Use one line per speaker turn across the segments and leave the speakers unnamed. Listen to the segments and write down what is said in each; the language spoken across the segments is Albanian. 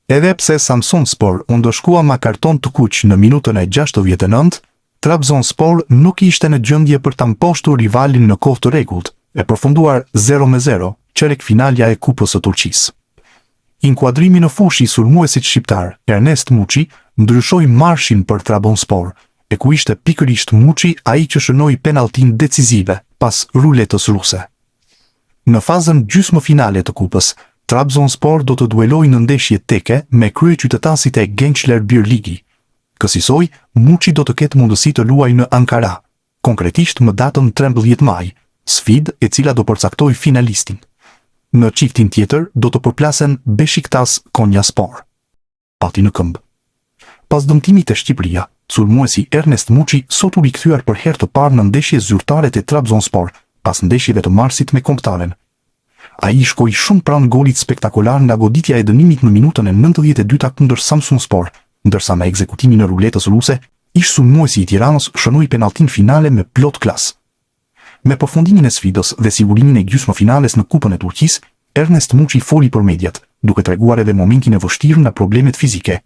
Edhe pse Samsunspor u ndëshkua me karton të kuq në minutën e 69, Trabzonspor nuk ishte në gjendje për ta mposhtur rivalin në kohë të rregullt, e përfunduar 0-0, çerek finalja e Kupës së Turqisë. Inkuadrimi në fushë i sulmuesit shqiptar, Ernest Muçi, ndryshoi marshin për Trabzonspor, e ku ishte pikërisht Muçi ai që shënoi penalltin decisive pas ruletës ruse. Në fazën gjysmëfinale të Kupës, Trabzonspor do të duelojë në ndeshje teke me kryeqytetasit e Gençler Birligi. Kësaj, Muçi do të ketë mundësi të luajë në Ankara, konkretisht më datën 13 maj, sfidë e cila do përcaktoj finalistin. Në çiftin tjetër do të përplasen Beşiktaş Konyaspor. Pati në këmbë. Pas dëmtimit të Shqipëria, sulmuesi Ernest Muçi sot u rikthyer për herë të parë në ndeshje zyrtare të Trabzonspor, pas ndeshjeve të marsit me Kombëtaren. Ai shkoi shumë pranë golit spektakolar nga goditja e dënimit në minutën e 92 kundër Samsunspor, ndërsa me ekzekutimin e ruletës ruse, ish sulmuesi i Tiranës shënoi penalltin finale me plot klas. Me përfundimin e sfidës dhe sigurimin e gjysmëfinales në Kupën e Turqisë, Ernest Muçi foli për mediat, duke treguar edhe momentin e vështirë nga problemet fizike.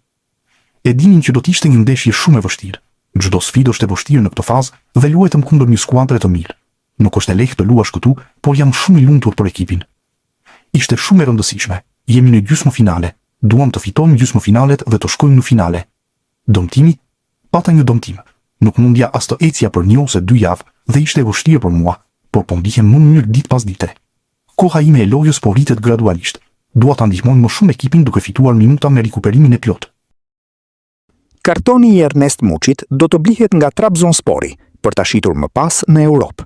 E dinin që do të ishte një ndeshje shumë e vështirë. Çdo sfidë është e vështirë në këtë fazë dhe luajtëm kundër një skuadre të mirë. Nuk është e lehtë të luash këtu, por jam shumë i lumtur për ekipin. Ishte shumë e rëndësishme. Jemi në gjysmëfinale. Duam të fitojmë gjysmëfinalet dhe të shkojmë në finale. Dëmtimi? Pata një dëmtim. Nuk mundja as të ecja për 1 ose 2 javë dhe ishte e vështirë për mua, por po ndihem më mirë ditë pas dite. Koha ime e lojës po rritet gradualisht. Dua ta ndihmoj më shumë ekipin duke fituar minuta me rikuperimin e plot.
Kartoni i Ernest Muçit do të blihet nga Trabzonspori për ta shitur më pas në Europë.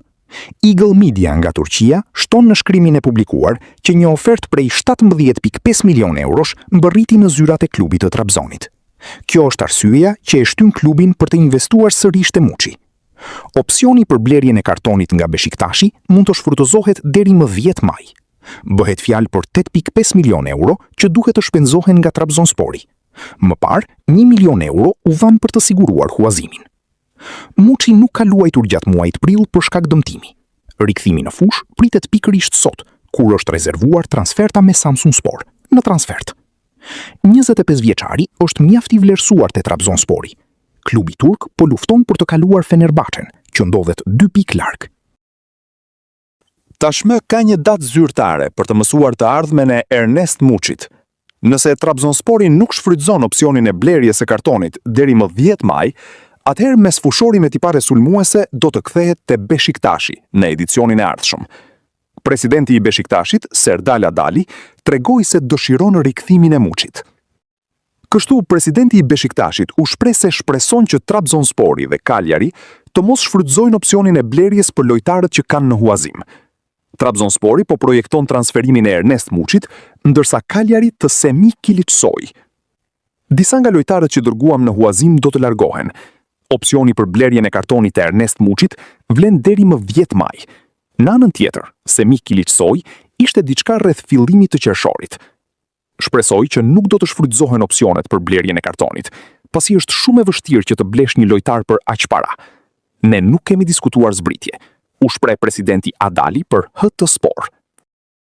Eagle Media nga Turqia shton në shkrimin e publikuar që një ofertë prej 17.5 milion eurosh mbërriti në zyrat e klubit të Trabzonit. Kjo është arsyeja që e shtyn klubin për të investuar sërish te Muçi. Opsioni për blerjen e kartonit nga Beşiktashi mund të shfrytëzohet deri më 10 maj. Bëhet fjalë për 8.5 milion euro që duhet të shpenzohen nga Trabzonspori. Më parë, 1 milion euro u dhanë për të siguruar huazimin. Muçi nuk ka luajtur gjatë muajit prill për shkak dëmtimi. Rikthimi në fushë pritet pikërisht sot, kur është rezervuar transferta me Samsunspor në transfert. 25 vjeçari është mjaft i vlerësuar te Trabzonspori. Klubi turk po lufton për të kaluar Fenerbahçen, që ndodhet 2 pikë larg.
Tashmë ka një datë zyrtare për të mësuar të ardhmen e Ernest Muçit. Nëse Trabzonspori nuk shfrytëzon opsionin e blerjes së kartonit deri më 10 maj, atëherë mes fushori me tipare sulmuese do të kthehet te Beşiktashi në edicionin e ardhshëm. Presidenti i Beşiktashit, Serdal Adali, tregoi se dëshiron rikthimin e Muçit. Kështu, presidenti i Beşiktashit u shpreh se shpreson që Trabzonspori dhe Cagliari të mos shfrytëzojnë opsionin e blerjes për lojtarët që kanë në huazim. Trabzonspori po projekton transferimin e Ernest Muçit, ndërsa Cagliari të Semih Kılıçsoy. Disa nga lojtarët që dërguam në huazim do të largohen. Opsioni për blerjen e kartonit të Ernest Muçit vlen deri më 10 maj. Në anën tjetër, Semih Kılıçsoy ishte diçka rreth fillimit të qershorit. Shpresoj që nuk do të shfrytëzohen opsionet për blerjen e kartonit, pasi është shumë e vështirë që të blesh një lojtar për aq para. Ne nuk kemi diskutuar zbritje, u shpreh presidenti Adali për HT Sport.